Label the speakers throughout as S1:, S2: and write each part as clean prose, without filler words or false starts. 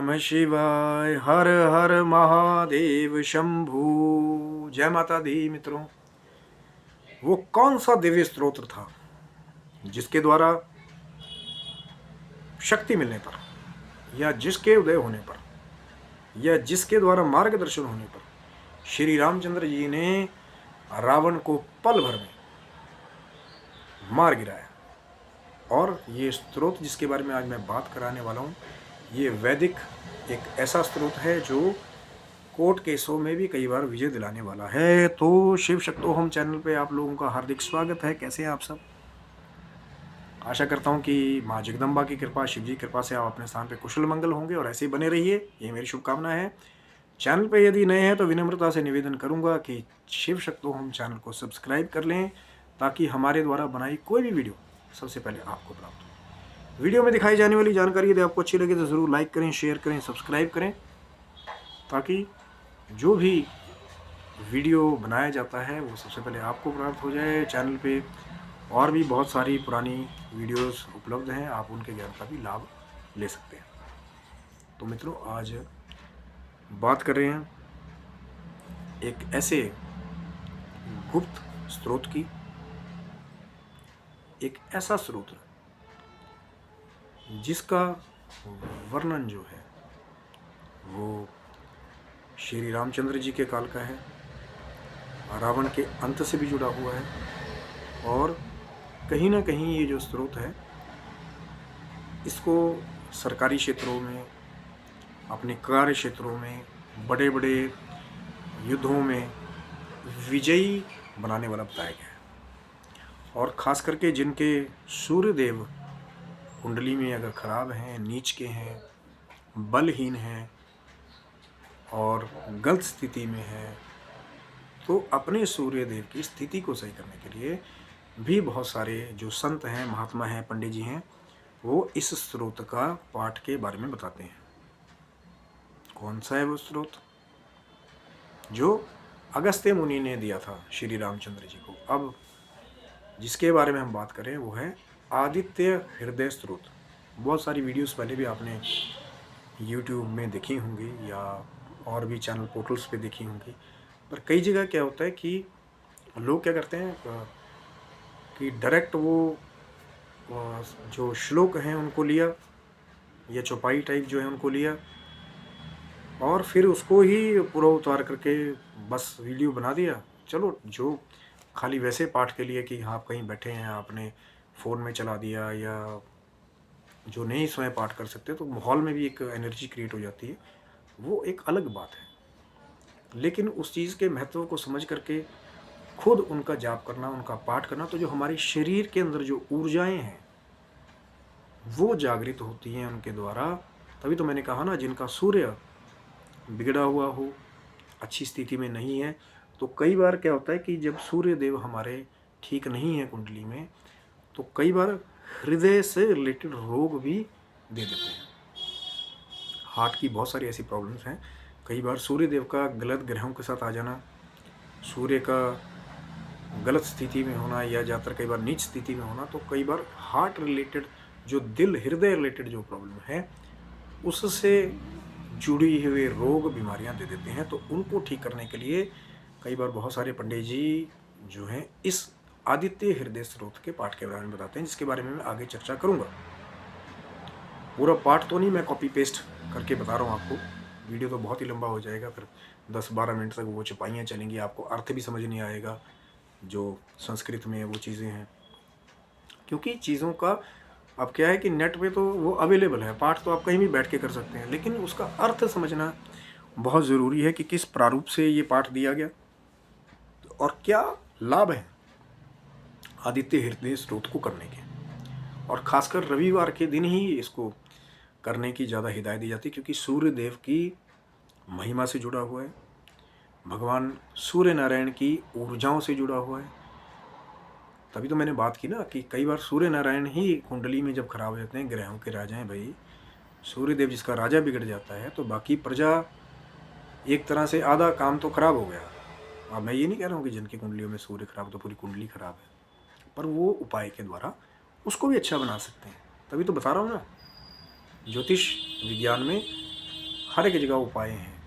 S1: नमः शिवाय। हर हर महादेव शंभू। जय माता दी। मित्रों, वो कौन सा दिव्य स्तोत्र था जिसके द्वारा शक्ति मिलने पर, या जिसके उदय होने पर, या जिसके द्वारा मार्गदर्शन होने पर श्री रामचंद्र जी ने रावण को पल भर में मार गिराया। और ये स्तोत्र जिसके बारे में आज मैं बात कराने वाला हूँ, ये वैदिक एक ऐसा स्तोत्र है जो कोर्ट केसों में भी कई बार विजय दिलाने वाला है। तो शिव शक्तोहम चैनल पे आप लोगों का हार्दिक स्वागत है। कैसे हैं आप सब? आशा करता हूँ कि माँ जगदम्बा की कृपा, शिव जी की कृपा से आप अपने स्थान पे कुशल मंगल होंगे और ऐसे ही बने रहिए, ये मेरी शुभकामना है। चैनल पे यदि नए हैं तो विनम्रता से निवेदन करूँगा कि शिव शक्तोहम चैनल को सब्सक्राइब कर लें, ताकि हमारे द्वारा बनाई कोई भी वीडियो सबसे पहले आपको प्राप्त हो। वीडियो में दिखाई जाने वाली जानकारी यदि आपको अच्छी लगे तो ज़रूर लाइक करें, शेयर करें, सब्सक्राइब करें, ताकि जो भी वीडियो बनाया जाता है वो सबसे पहले आपको प्राप्त हो जाए। चैनल पे और भी बहुत सारी पुरानी वीडियोस उपलब्ध हैं, आप उनके ज्ञान का भी लाभ ले सकते हैं। तो मित्रों, आज बात कर रहे हैं एक ऐसे गुप्त स्रोत की, एक ऐसा स्रोत जिसका वर्णन जो है वो श्री रामचंद्र जी के काल का है, रावण के अंत से भी जुड़ा हुआ है, और कहीं ना कहीं ये जो स्रोत है इसको सरकारी क्षेत्रों में, अपने कार्य क्षेत्रों में, बड़े बड़े युद्धों में विजयी बनाने वाला बताया गया है। और ख़ास करके जिनके सूर्यदेव कुंडली में अगर खराब हैं, नीच के हैं, बलहीन हैं और गलत स्थिति में हैं, तो अपने सूर्यदेव की स्थिति को सही करने के लिए भी बहुत सारे जो संत हैं, महात्मा हैं, पंडित जी हैं, वो इस स्रोत का पाठ के बारे में बताते हैं। कौन सा है वो स्रोत? जो अगस्त्य मुनि ने दिया था श्री रामचंद्र जी को। अब जिसके बारे में हम बात करें वो है आदित्य हृदय स्रोत। बहुत सारी वीडियोस पहले भी आपने YouTube में देखी होंगी या और भी चैनल पोर्टल्स पे देखी होंगी, पर कई जगह क्या होता है कि लोग क्या करते हैं कि डायरेक्ट वो जो श्लोक हैं उनको लिया, या चौपाई टाइप जो है उनको लिया, और फिर उसको ही पूरा उतार करके बस वीडियो बना दिया। चलो, जो खाली वैसे पाठ के लिए कि हाँ आप कहीं बैठे हैं, आपने फ़ोन में चला दिया, या जो नहीं स्वयं पाठ कर सकते, तो माहौल में भी एक एनर्जी क्रिएट हो जाती है, वो एक अलग बात है। लेकिन उस चीज़ के महत्व को समझ करके खुद उनका जाप करना, उनका पाठ करना, तो जो हमारे शरीर के अंदर जो ऊर्जाएं हैं वो जागृत होती हैं उनके द्वारा। तभी तो मैंने कहा ना, जिनका सूर्य बिगड़ा हुआ हो, अच्छी स्थिति में नहीं है, तो कई बार क्या होता है कि जब सूर्य देव हमारे ठीक नहीं है कुंडली में, तो कई बार हृदय से रिलेटेड रोग भी दे देते हैं। हार्ट की बहुत सारी ऐसी प्रॉब्लम्स हैं। कई बार सूर्य देव का गलत ग्रहों के साथ आ जाना, सूर्य का गलत स्थिति में होना, या ज़्यादातर कई बार नीच स्थिति में होना, तो कई बार हार्ट रिलेटेड, जो दिल हृदय रिलेटेड जो प्रॉब्लम है, उससे जुड़ी हुए रोग बीमारियां दे देते हैं। तो उनको ठीक करने के लिए कई बार बहुत सारे पंडित जी जो हैं इस आदित्य हृदय स्रोत के पाठ के बारे में बताते हैं, जिसके बारे में मैं आगे चर्चा करूंगा। पूरा पाठ तो नहीं मैं कॉपी पेस्ट करके बता रहा हूँ आपको, वीडियो तो बहुत ही लंबा हो जाएगा, फिर 10-12 मिनट तक वो चपाइयाँ चलेंगी, आपको अर्थ भी समझ नहीं आएगा जो संस्कृत में वो चीज़ें हैं। क्योंकि चीज़ों का अब क्या है कि नेट पे तो वो अवेलेबल है, पाठ तो आप कहीं भी बैठ के कर सकते हैं, लेकिन उसका अर्थ समझना बहुत ज़रूरी है कि किस प्रारूप से ये पाठ दिया गया और क्या लाभ है आदित्य हृदय स्रोत को करने के। और ख़ासकर रविवार के दिन ही इसको करने की ज़्यादा हिदायत दी जाती है, क्योंकि सूर्य देव की महिमा से जुड़ा हुआ है, भगवान सूर्य नारायण की ऊर्जाओं से जुड़ा हुआ है। तभी तो मैंने बात की ना कि कई बार सूर्य नारायण ही कुंडली में जब खराब हो जाते हैं, ग्रहों के राजा हैं भाई, सूर्यदेव जिसका राजा बिगड़ जाता है तो बाकी प्रजा एक तरह से आधा काम तो खराब हो गया। अब मैं ये नहीं कह रहा हूँ कि जिनकी कुंडलियों में सूर्य खराब तो पूरी कुंडली खराब है, पर वो उपाय के द्वारा उसको भी अच्छा बना सकते हैं। तभी तो बता रहा हूँ ना, ज्योतिष विज्ञान में हर एक जगह उपाय हैं,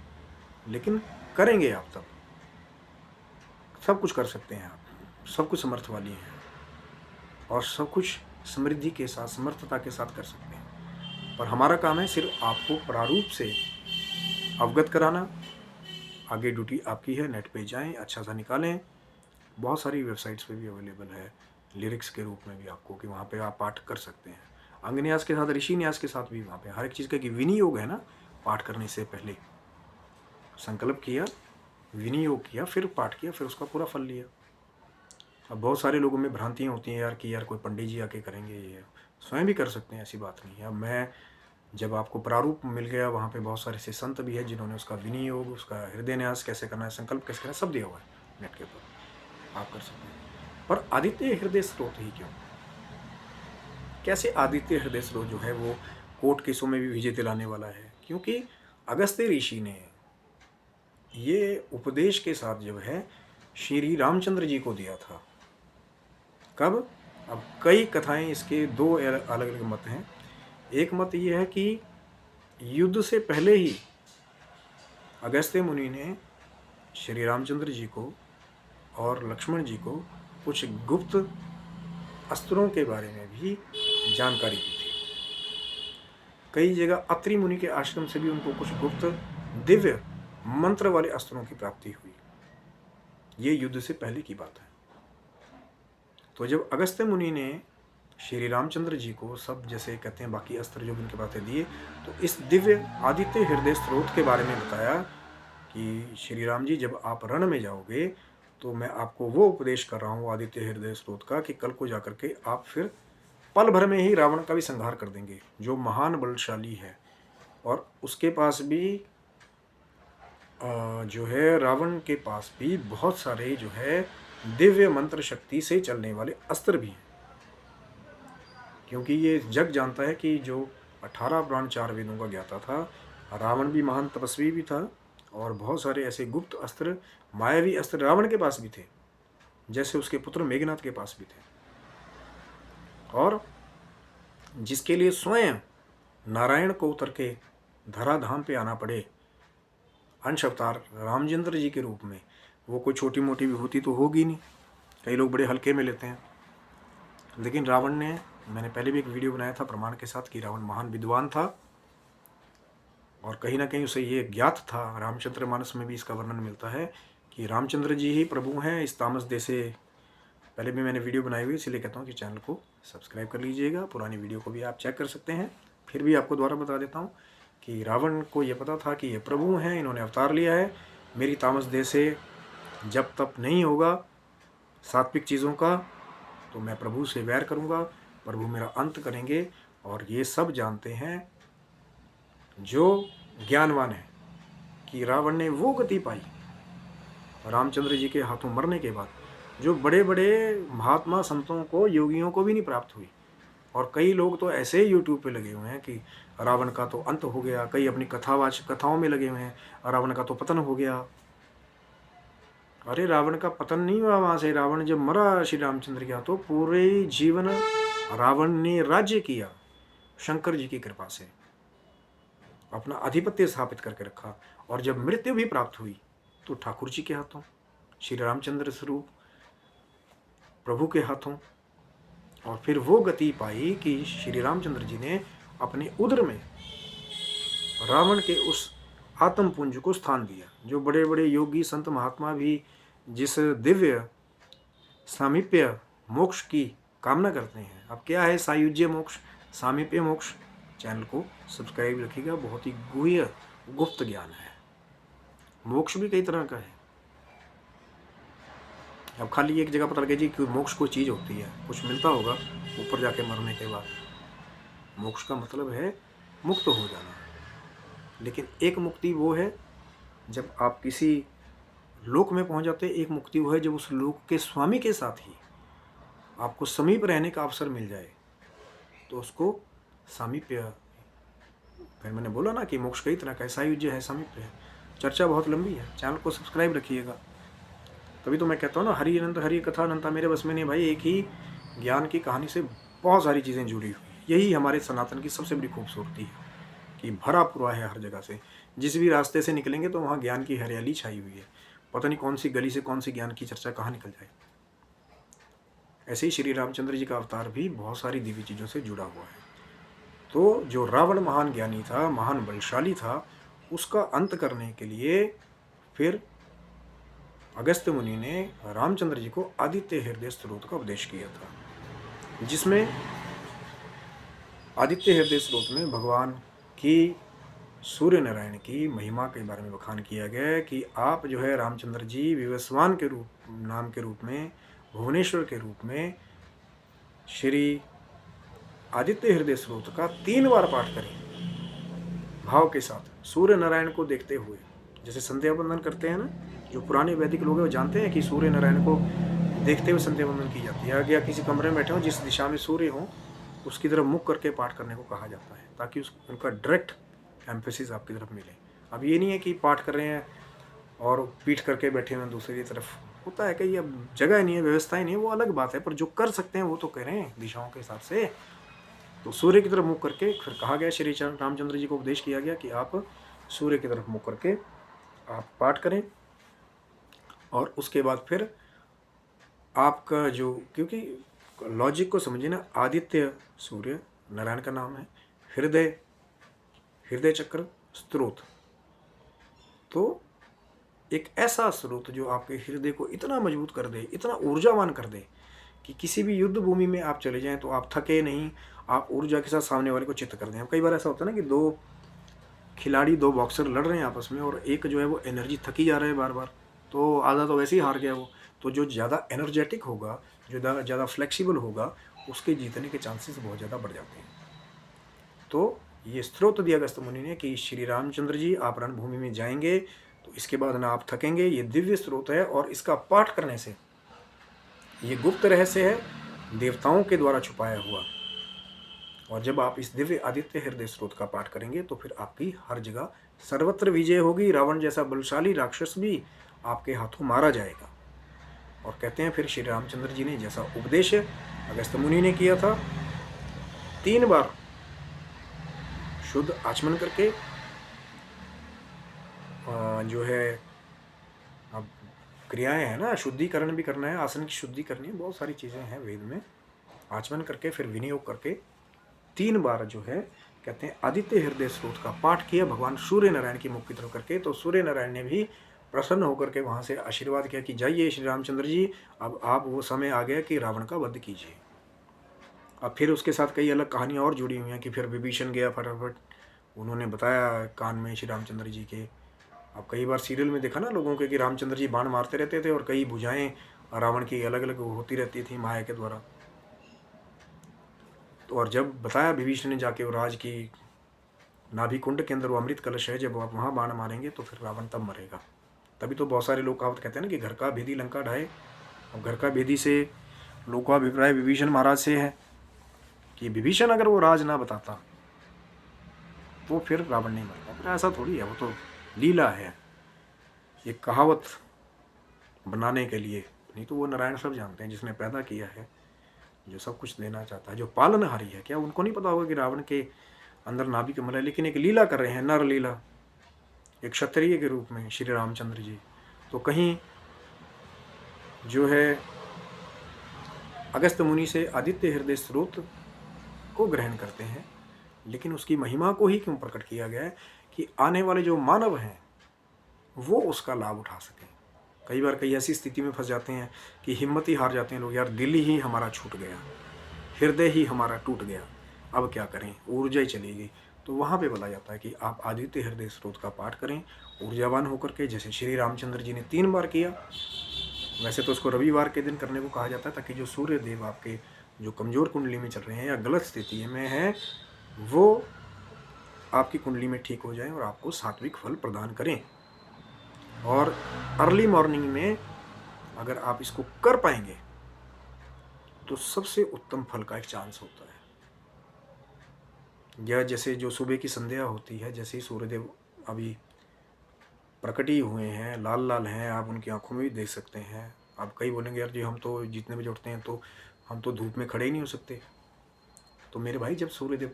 S1: लेकिन करेंगे आप तब सब कुछ कर सकते हैं। आप सब कुछ समर्थ वाली हैं और सब कुछ समृद्धि के साथ, समर्थता के साथ कर सकते हैं। पर हमारा काम है सिर्फ आपको प्रारूप से अवगत कराना। आगे ड्यूटी आपकी है। नेट पे जाएं, अच्छा सा निकालें। बहुत सारी वेबसाइट्स पे भी अवेलेबल है लिरिक्स के रूप में भी आपको, कि वहाँ पे आप पाठ कर सकते हैं। अंग न्यास के साथ, ऋषि न्यास के साथ भी वहाँ पे हर एक चीज़ का कि विनियोग है ना। पाठ करने से पहले संकल्प किया, विनियोग किया, फिर पाठ किया, फिर उसका पूरा फल लिया। अब बहुत सारे लोगों में भ्रांतियाँ होती हैं यार, कि यार कोई पंडित जी आके करेंगे, ये स्वयं भी कर सकते हैं, ऐसी बात नहीं है। अब मैं जब आपको प्रारूप मिल गया, वहाँ पे बहुत सारे ऐसे संत भी है जिन्होंने उसका विनियोग, उसका हृदय न्यास कैसे करना है, संकल्प कैसे करना है, सब दिया हुआ है नेट के ऊपर, आप कर सकते हैं। पर आदित्य हृदय स्रोत ही क्यों? कैसे आदित्य हृदय स्रोत जो है वो कोर्ट केसों में भी विजय दिलाने वाला है? क्योंकि अगस्त्य ऋषि ने ये उपदेश के साथ जो है श्री रामचंद्र जी को दिया था। कब? अब कई कथाएं, इसके दो अलग अलग मत हैं। एक मत ये है कि युद्ध से पहले ही अगस्त्य मुनि ने श्री रामचंद्र जी को और लक्ष्मण जी को कुछ गुप्त अस्त्रों के बारे में भी जानकारी दी थी। कई जगह अत्रि मुनि के आश्रम से भी उनको कुछ गुप्त दिव्य मंत्र वाले अस्त्रों की प्राप्ति हुई। ये युद्ध से पहले की बात है। तो जब अगस्त्य मुनि ने श्री रामचंद्र जी को सब, जैसे कहते हैं बाकी अस्त्र जो उनके पास दिए, तो इस दिव्य आदित्य हृदय स्रोत के बारे में बताया कि श्री राम जी जब आप रण में जाओगे तो मैं आपको वो उपदेश कर रहा हूँ आदित्य हृदय स्रोत का, कि कल को जाकर के आप फिर पल भर में ही रावण का भी संहार कर देंगे, जो महान बलशाली है। और उसके पास भी जो है, रावण के पास भी बहुत सारे जो है दिव्य मंत्र शक्ति से चलने वाले अस्त्र भी हैं। क्योंकि ये जग जानता है कि जो 18 प्राण 4 वेदों का ज्ञाता था, रावण भी महान तपस्वी भी था, और बहुत सारे ऐसे गुप्त अस्त्र, मायावी अस्त्र रावण के पास भी थे, जैसे उसके पुत्र मेघनाथ के पास भी थे। और जिसके लिए स्वयं नारायण को उतर के धराधाम पे आना पड़े अंश अवतार रामचंद्र जी के रूप में, वो कोई छोटी मोटी विभूति तो होगी नहीं। कई लोग बड़े हल्के में लेते हैं, लेकिन रावण ने, मैंने पहले भी एक वीडियो बनाया था प्रमाण के साथ कि रावण महान विद्वान था, और कहीं ना कहीं उसे ये ज्ञात था, रामचंद्र मानस में भी इसका वर्णन मिलता है कि रामचंद्र जी ही प्रभु हैं इस तामस देश से। पहले भी मैंने वीडियो बनाई हुई, इसलिए कहता हूँ कि चैनल को सब्सक्राइब कर लीजिएगा, पुरानी वीडियो को भी आप चेक कर सकते हैं। फिर भी आपको दोबारा बता देता हूँ कि रावण को ये पता था कि ये प्रभु हैं, इन्होंने अवतार लिया है, मेरी तामस देह से जब तप नहीं होगा सात्विक चीज़ों का, तो मैं प्रभु से वैर करूँगा, प्रभु मेरा अंत करेंगे। और ये सब जानते हैं जो ज्ञानवान है कि रावण ने वो गति पाई रामचंद्र जी के हाथों मरने के बाद, जो बड़े बड़े महात्मा संतों को, योगियों को भी नहीं प्राप्त हुई। और कई लोग तो ऐसे ही यूट्यूब पे लगे हुए हैं कि रावण का तो अंत हो गया, कई अपनी कथाओं में लगे हुए हैं, रावण का तो पतन हो गया। अरे रावण का पतन नहीं हुआ, वहाँ से रावण जब मरा श्री रामचंद्र के हाथों, पूरे जीवन रावण ने राज्य किया शंकर जी की कृपा से, अपना आधिपत्य स्थापित करके रखा। और जब मृत्यु भी प्राप्त हुई तो ठाकुर जी के हाथों, श्री रामचंद्र स्वरूप प्रभु के हाथों। और फिर वो गति पाई कि श्री रामचंद्र जी ने अपने उदर में रावण के उस आत्मपुंज को स्थान दिया, जो बड़े बड़े योगी संत महात्मा भी जिस दिव्य सामीप्य मोक्ष की कामना करते हैं। अब क्या है सायुज्य मोक्ष, सामीप्य मोक्ष? चैनल को सब्सक्राइब रखिएगा, बहुत ही गुह्य गुप्त ज्ञान है। मोक्ष भी कई तरह का है। अब खाली एक जगह पता लगे जी कि मोक्ष कोई चीज़ होती है, कुछ मिलता होगा ऊपर जाके मरने के बाद। मोक्ष का मतलब है मुक्त हो जाना। लेकिन एक मुक्ति वो है जब आप किसी लोक में पहुंच जाते हैं, एक मुक्ति वो है जब उस लोक के स्वामी के साथ ही आपको समीप रहने का अवसर मिल जाए, तो उसको सामीप्य। फिर मैंने बोला ना कि मोक्ष कई तरह का है, सायुज्य है, सामीप्य है। चर्चा बहुत लंबी है, चैनल को सब्सक्राइब रखिएगा। तभी तो मैं कहता हूँ ना, हरि अनंत हरि कथा अनंता, मेरे बस में नहीं भाई। एक ही ज्ञान की कहानी से बहुत सारी चीज़ें जुड़ी हुई। यही हमारे सनातन की सबसे बड़ी खूबसूरती है कि भरा पूरा है हर जगह से। जिस भी रास्ते से निकलेंगे तो वहाँ ज्ञान की हरियाली छाई हुई है। पता नहीं कौन सी गली से कौन सी ज्ञान की चर्चा कहाँ निकल जाए। ऐसे ही श्री रामचंद्र जी का अवतार भी बहुत सारी दिव्य चीज़ों से जुड़ा हुआ है। तो जो रावण महान ज्ञानी था, महान बलशाली था, उसका अंत करने के लिए फिर अगस्त्य मुनि ने रामचंद्र जी को आदित्य हृदय स्रोत का उपदेश किया था, जिसमें आदित्य हृदय स्रोत में भगवान की सूर्य नारायण की महिमा के बारे में बखान किया गया है कि आप जो है रामचंद्र जी विवस्वान के नाम के रूप में, भुवनेश्वर के रूप में श्री आदित्य हृदय स्रोत का 3 बार पाठ करें भाव के साथ, सूर्य नारायण को देखते हुए। जैसे संध्या वंदन करते हैं ना, जो पुराने वैदिक लोग हैं वो जानते हैं कि सूर्य नारायण को देखते हुए संध्या वंदन की जाती है। या किसी कमरे में बैठे हो, जिस दिशा में सूर्य हो उसकी तरफ मुख करके पाठ करने को कहा जाता है, ताकि उनका डायरेक्ट एम्फेसिस आपकी तरफ मिले। अब ये नहीं है कि पाठ कर रहे हैं और पीठ करके बैठे हुए दूसरी तरफ। होता है कि ये जगह नहीं है, व्यवस्था ही नहीं है, वो अलग बात है, पर जो कर सकते हैं वो तो कह रहे हैं दिशाओं के हिसाब से। तो सूर्य की तरफ मुख करके फिर कहा गया, श्री रामचंद्र जी को उपदेश किया गया कि आप सूर्य की तरफ मुख करके आप पाठ करें। और उसके बाद फिर आपका जो, क्योंकि लॉजिक को समझिए ना, आदित्य सूर्य नारायण का नाम है, हृदय चक्र स्रोत, तो एक ऐसा स्रोत जो आपके हृदय को इतना मजबूत कर दे, इतना ऊर्जावान कर दे कि किसी भी युद्ध भूमि में आप चले जाएं तो आप थके नहीं, आप ऊर्जा के साथ सामने वाले को चित्त कर दें। अब कई बार ऐसा होता है ना कि 2 खिलाड़ी, 2 बॉक्सर लड़ रहे हैं आपस में, और एक जो है वो एनर्जी थकी जा रहा है बार बार, तो आधा तो वैसे ही हार गया वो। तो जो ज़्यादा एनर्जेटिक होगा, जो ज़्यादा फ्लेक्सिबल होगा, उसके जीतने के चांसेस बहुत ज़्यादा बढ़ जाते हैं। तो ये स्रोत दिया अगस्त्य मुनि ने कि श्री रामचंद्र जी आप रणभूमि में जाएंगे तो इसके बाद ना आप थकेंगे। ये दिव्य स्रोत है और इसका पाठ करने से, ये गुप्त रहस्य है, देवताओं के द्वारा छुपाया हुआ, और जब आप इस दिव्य आदित्य हृदय स्रोत का पाठ करेंगे तो फिर आपकी हर जगह सर्वत्र विजय होगी। रावण जैसा बलशाली राक्षस भी आपके हाथों मारा जाएगा। और कहते हैं फिर श्री रामचंद्र जी ने जैसा उपदेश अगस्त्य मुनि ने किया था, 3 बार शुद्ध आचमन करके जो है, अब क्रियाएं हैं ना, शुद्धिकरण भी करना है, आसन की शुद्धि करनी है, बहुत सारी चीज़ें हैं वेद में। आचमन करके फिर विनियोग करके 3 बार जो है कहते हैं आदित्य हृदय स्रोत का पाठ किया भगवान सूर्य नारायण की मुख की तरफ करके। तो सूर्य नारायण ने भी प्रसन्न होकर के वहाँ से आशीर्वाद किया कि जाइए श्री रामचंद्र जी, अब आप वो समय आ गया कि रावण का वध कीजिए। अब फिर उसके साथ कई अलग कहानियाँ और जुड़ी हुई हैं कि फिर विभीषण गया, फटाफट उन्होंने बताया कान में श्री रामचंद्र जी के। अब कई बार सीरियल में देखा ना लोगों के कि रामचंद्र जी बाण मारते रहते थे और कई भुजाएं रावण की अलग अलग होती रहती थी माया के द्वारा। तो और जब बताया विभीषण ने जाके, वो राज की नाभि कुंड के अंदर वो अमृत कलश है, जब आप वहाँ बाण मारेंगे तो फिर रावण तब मरेगा। तभी तो बहुत सारे लोग कहावत कहते हैं ना कि घर का भेदी लंका ढाए। और घर का भेदी से लोगों का अभिप्राय विभीषण महाराज से है कि विभीषण अगर वो राज ना बताता तो फिर रावण नहीं मरेगा। पर ऐसा थोड़ी है, वो तो लीला है, ये कहावत बनाने के लिए, नहीं तो वो नारायण सब जानते हैं, जिसने पैदा किया है, जो सब कुछ देना चाहता है, जो पालनहारी है। क्या उनको नहीं पता होगा कि रावण के अंदर नाभि कमल है? लेकिन एक लीला कर रहे हैं, नर लीला, एक क्षत्रिय के रूप में श्री रामचंद्र जी। तो कहीं जो है अगस्त्य मुनि से आदित्य हृदय स्रोत को ग्रहण करते हैं, लेकिन उसकी महिमा को ही क्यों प्रकट किया गया है कि आने वाले जो मानव हैं वो उसका लाभ उठा सकें। कई बार कई ऐसी स्थिति में फंस जाते हैं कि हिम्मत ही हार जाते हैं लोग, यार दिल ही हमारा छूट गया, हृदय ही हमारा टूट गया, अब क्या करें, ऊर्जा ही चली गई। तो वहाँ पे बोला जाता है कि आप आदित्य हृदय स्रोत का पाठ करें ऊर्जावान होकर के, जैसे श्री रामचंद्र जी ने 3 बार किया। वैसे तो उसको रविवार के दिन करने को कहा जाता है, ताकि जो सूर्य देव आपके जो कमज़ोर कुंडली में चल रहे हैं या गलत स्थिति में हैं, वो आपकी कुंडली में ठीक हो जाए और आपको सात्विक फल प्रदान करें। और अर्ली मॉर्निंग में अगर आप इसको कर पाएंगे तो सबसे उत्तम फल का एक चांस होता है। या जैसे जो सुबह की संध्या होती है, जैसे ही सूर्यदेव अभी प्रकट ही हुए हैं, लाल लाल हैं, आप उनकी आंखों में भी देख सकते हैं। आप कई बोलेंगे यार जी हम तो जितने बजे उठते हैं तो हम तो धूप में खड़े ही नहीं हो सकते। तो मेरे भाई, जब सूर्यदेव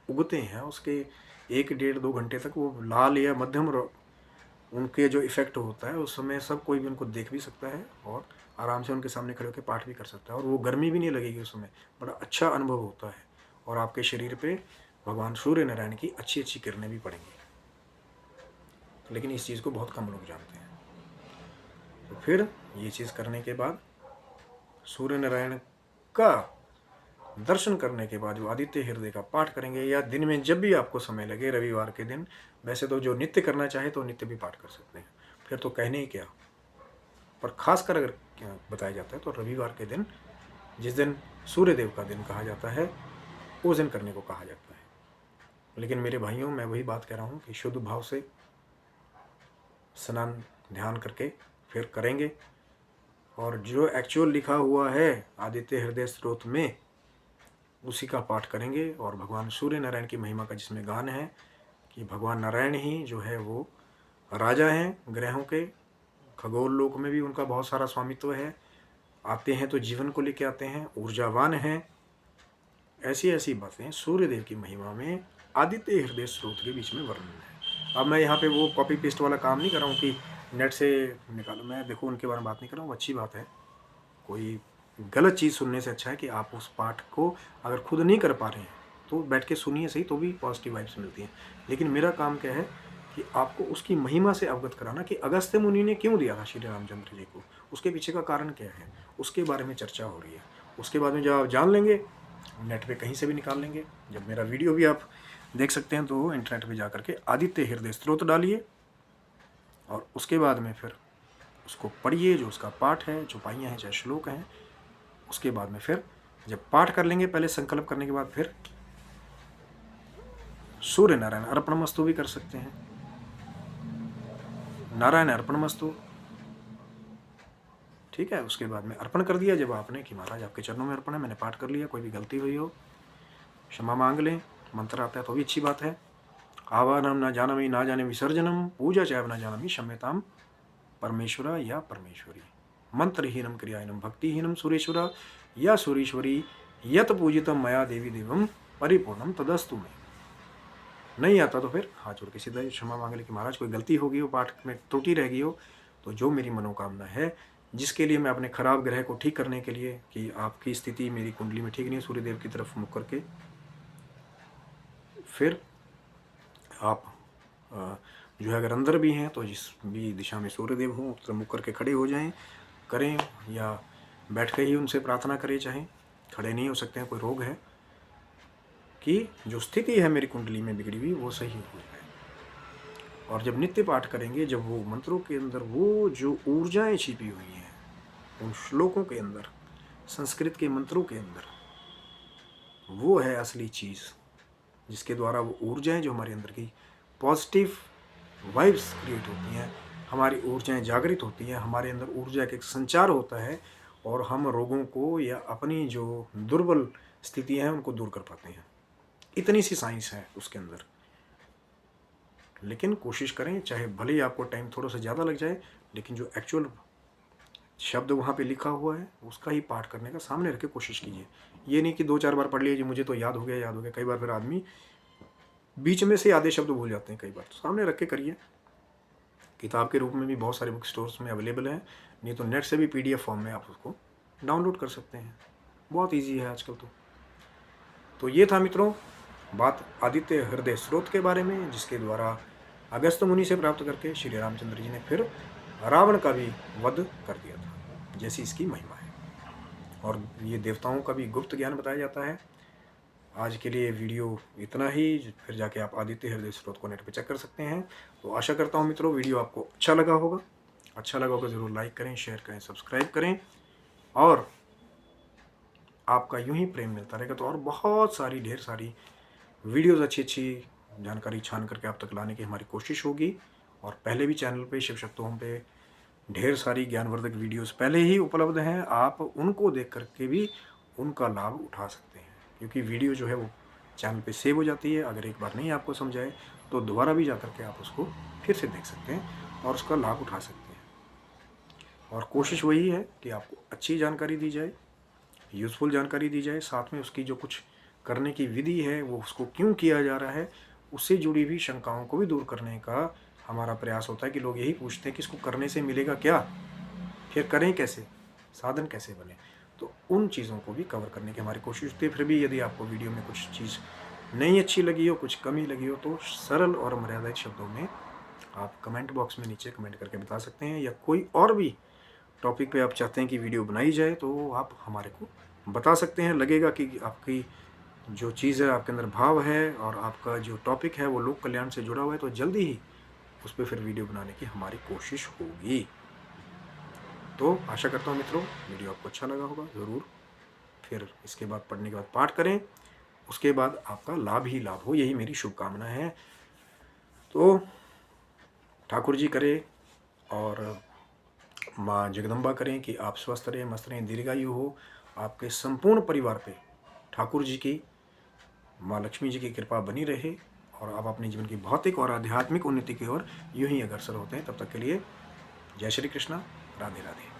S1: उगते हैं उसके 1 डेढ़ 2 घंटे तक वो लाल या मध्यम उनके जो इफ़ेक्ट होता है उस समय सब कोई भी उनको देख भी सकता है और आराम से उनके सामने खड़े होकर पाठ भी कर सकता है, और वो गर्मी भी नहीं लगेगी उस समय, बड़ा अच्छा अनुभव होता है और आपके शरीर पे भगवान सूर्य नारायण की अच्छी अच्छी किरणें भी पड़ेंगी। लेकिन इस चीज़ को बहुत कम लोग जानते हैं। तो फिर ये चीज़ करने के बाद सूर्य नारायण का दर्शन करने के बाद जो आदित्य हृदय का पाठ करेंगे, या दिन में जब भी आपको समय लगे, रविवार के दिन, वैसे तो जो नित्य करना चाहे तो नित्य भी पाठ कर सकते हैं, फिर तो कहने ही क्या। पर खासकर अगर बताया जाता है तो रविवार के दिन, जिस दिन सूर्य देव का दिन कहा जाता है, उस दिन करने को कहा जाता है। लेकिन मेरे भाइयों, मैं वही बात कह रहा हूँ कि शुद्ध भाव से स्नान ध्यान करके फिर करेंगे, और जो एक्चुअल लिखा हुआ है आदित्य हृदय स्रोत में उसी का पाठ करेंगे। और भगवान सूर्य नारायण की महिमा का जिसमें गान है कि भगवान नारायण ही जो है वो राजा हैं ग्रहों के, खगोल लोक में भी उनका बहुत सारा स्वामित्व है, आते हैं तो जीवन को लेके आते हैं, ऊर्जावान हैं। ऐसी ऐसी बातें सूर्यदेव की महिमा में आदित्य हृदय स्रोत के बीच में वर्णन है। अब मैं यहाँ पे वो कॉपी पेस्ट वाला काम नहीं कर रहा हूँ कि नेट से निकालो, मैं देखो उनके बारे में बात नहीं कर रहा हूँ, अच्छी बात है। कोई गलत चीज़ सुनने से अच्छा है कि आप उस पाठ को अगर खुद नहीं कर पा रहे हैं तो बैठ के सुनिए सही, तो भी पॉजिटिव वाइब्स मिलती हैं। लेकिन मेरा काम क्या है कि आपको उसकी महिमा से अवगत कराना कि अगस्त्य मुनि ने क्यों दिया था श्री रामचंद्र जी को, उसके पीछे का कारण क्या है, उसके बारे में चर्चा हो रही है। उसके बाद में जब आप जान लेंगे, नेट पे कहीं से भी निकाल लेंगे, जब मेरा वीडियो भी आप देख सकते हैं तो इंटरनेट पे जा करके आदित्य हृदय स्त्रोत डालिए और उसके बाद में फिर उसको पढ़िए, जो उसका पाठ है, जो पाइयाँ हैं चाहे श्लोक हैं। उसके बाद में फिर जब पाठ कर लेंगे, पहले संकल्प करने के बाद फिर सूर्य नारायण अर्पणमस्तु भी कर सकते हैं, नारायण अर्पणमस्तु, ठीक है। उसके बाद में अर्पण कर दिया जब आपने कि महाराज आपके चरणों में अर्पण है, मैंने पाठ कर लिया, कोई भी गलती हुई हो क्षमा मांग लें, मंत्र आता है तो भी अच्छी बात है। आवाहनम न जानमी ना जाने विसर्जनम, पूजा चाहे न जानमी क्षम्यताम परमेश्वरा या परमेश्वरी, मंत्रहीनम क्रियाहीनम भक्तिहीनम सुरेश्वरा या सुरेश्वरी, यत पूजितम मया देवी देवम परिपूर्णम तदस्तु में। नहीं आता तो फिर हाथ जोड़ के सीधा क्षमा मांग ले कि महाराज कोई गलती हो गई हो, पाठ में त्रुटि रह गई हो, तो जो मेरी मनोकामना है, जिसके लिए मैं अपने खराब ग्रह को ठीक करने के लिए कि आपकी स्थिति मेरी कुंडली में ठीक नहीं है, सूर्यदेव की तरफ मुख करके फिर आप जो है अगर अंदर भी हैं तो जिस भी दिशा में सूर्यदेव हों उस तरफ मुख करके खड़े हो जाएं, करें, या बैठ के ही उनसे प्रार्थना करें, चाहे खड़े नहीं हो सकते हैं, कोई रोग है, कि जो स्थिति है मेरी कुंडली में बिगड़ी हुई वो सही हो जाए। और जब नित्य पाठ करेंगे, जब वो मंत्रों के अंदर वो जो ऊर्जाएं छिपी हुई हैं उन श्लोकों के अंदर, संस्कृत के मंत्रों के अंदर, वो है असली चीज़, जिसके द्वारा वो ऊर्जाएं जो हमारे अंदर की पॉजिटिव वाइब्स क्रिएट होती हैं, हमारी ऊर्जाएं जागृत होती हैं, हमारे अंदर ऊर्जा का एक संचार होता है और हम रोगों को या अपनी जो दुर्बल स्थितियां हैं उनको दूर कर पाते हैं। इतनी सी साइंस है उसके अंदर। लेकिन कोशिश करें, चाहे भले ही आपको टाइम थोड़ा सा ज़्यादा लग जाए, लेकिन जो एक्चुअल शब्द वहाँ पे लिखा हुआ है उसका ही पाठ करने का सामने रख के कोशिश कीजिए। ये नहीं कि 2-4 बार पढ़ लीजिए मुझे तो याद हो गया। कई बार फिर आदमी बीच में से आधे शब्द भूल जाते हैं, कई बार तो सामने रख के करिए। किताब के रूप में भी बहुत सारे बुक स्टोर्स में अवेलेबल है, नहीं तो नेट से भी PDF फॉर्म में आप उसको डाउनलोड कर सकते हैं, बहुत ईजी है आजकल तो ये था मित्रों बात आदित्य हृदय स्रोत के बारे में, जिसके द्वारा अगस्त्य मुनि से प्राप्त करके श्री रामचंद्र जी ने फिर रावण का भी वध कर दिया था, जैसी इसकी महिमा है। और ये देवताओं का भी गुप्त ज्ञान बताया जाता है। आज के लिए वीडियो इतना ही, फिर जाके आप आदित्य हृदय स्रोत को नेट पे चेक कर सकते हैं। तो आशा करता हूँ मित्रों वीडियो आपको अच्छा लगा होगा ज़रूर लाइक करें, शेयर करें, सब्सक्राइब करें, और आपका यूं ही प्रेम मिलता रहेगा तो और बहुत सारी ढेर सारी वीडियोस अच्छी जानकारी छान करके आप तक लाने की हमारी कोशिश होगी। और पहले भी चैनल पे शिव शक्ति होम पे ढेर सारी ज्ञानवर्धक वीडियोस पहले ही उपलब्ध हैं, आप उनको देख करके भी उनका लाभ उठा सकते हैं, क्योंकि वीडियो जो है वो चैनल पे सेव हो जाती है। अगर एक बार नहीं आपको समझ आए तो दोबारा भी जा करके आप उसको फिर से देख सकते हैं और उसका लाभ उठा सकते हैं। और कोशिश वही है कि आपको अच्छी जानकारी दी जाए, यूज़फुल जानकारी दी जाए, साथ में उसकी जो कुछ करने की विधि है, वो उसको क्यों किया जा रहा है, उससे जुड़ी हुई शंकाओं को भी दूर करने का हमारा प्रयास होता है कि लोग यही पूछते हैं कि इसको करने से मिलेगा क्या, फिर करें कैसे, साधन कैसे बने। तो उन चीज़ों को भी कवर करने की हमारी कोशिश होती है। फिर भी यदि आपको वीडियो में कुछ चीज़ नहीं अच्छी लगी हो, कुछ कमी लगी हो, तो सरल और मर्यादित शब्दों में आप कमेंट बॉक्स में नीचे कमेंट करके बता सकते हैं, या कोई और भी टॉपिक पे आप चाहते हैं कि वीडियो बनाई जाए तो आप हमारे को बता सकते हैं। लगेगा कि आपकी जो चीज़ है, आपके अंदर भाव है और आपका जो टॉपिक है वो लोक कल्याण से जुड़ा हुआ है, तो जल्दी ही उस पर फिर वीडियो बनाने की हमारी कोशिश होगी। तो आशा करता हूँ मित्रों वीडियो आपको अच्छा लगा होगा। ज़रूर फिर इसके बाद पढ़ने के बाद पाठ करें, उसके बाद आपका लाभ ही लाभ हो, यही मेरी शुभकामना है। तो ठाकुर जी करे और माँ जगदम्बा करें कि आप स्वस्थ रहें, मस्त रहें, दीर्घायु हो आपके संपूर्ण परिवार पे। ठाकुर जी की, माँ लक्ष्मी जी की कृपा बनी रहे और आप अपने जीवन की भौतिक और आध्यात्मिक उन्नति की ओर यूं ही अग्रसर होते हैं। तब तक के लिए जय श्री कृष्णा, राधे राधे।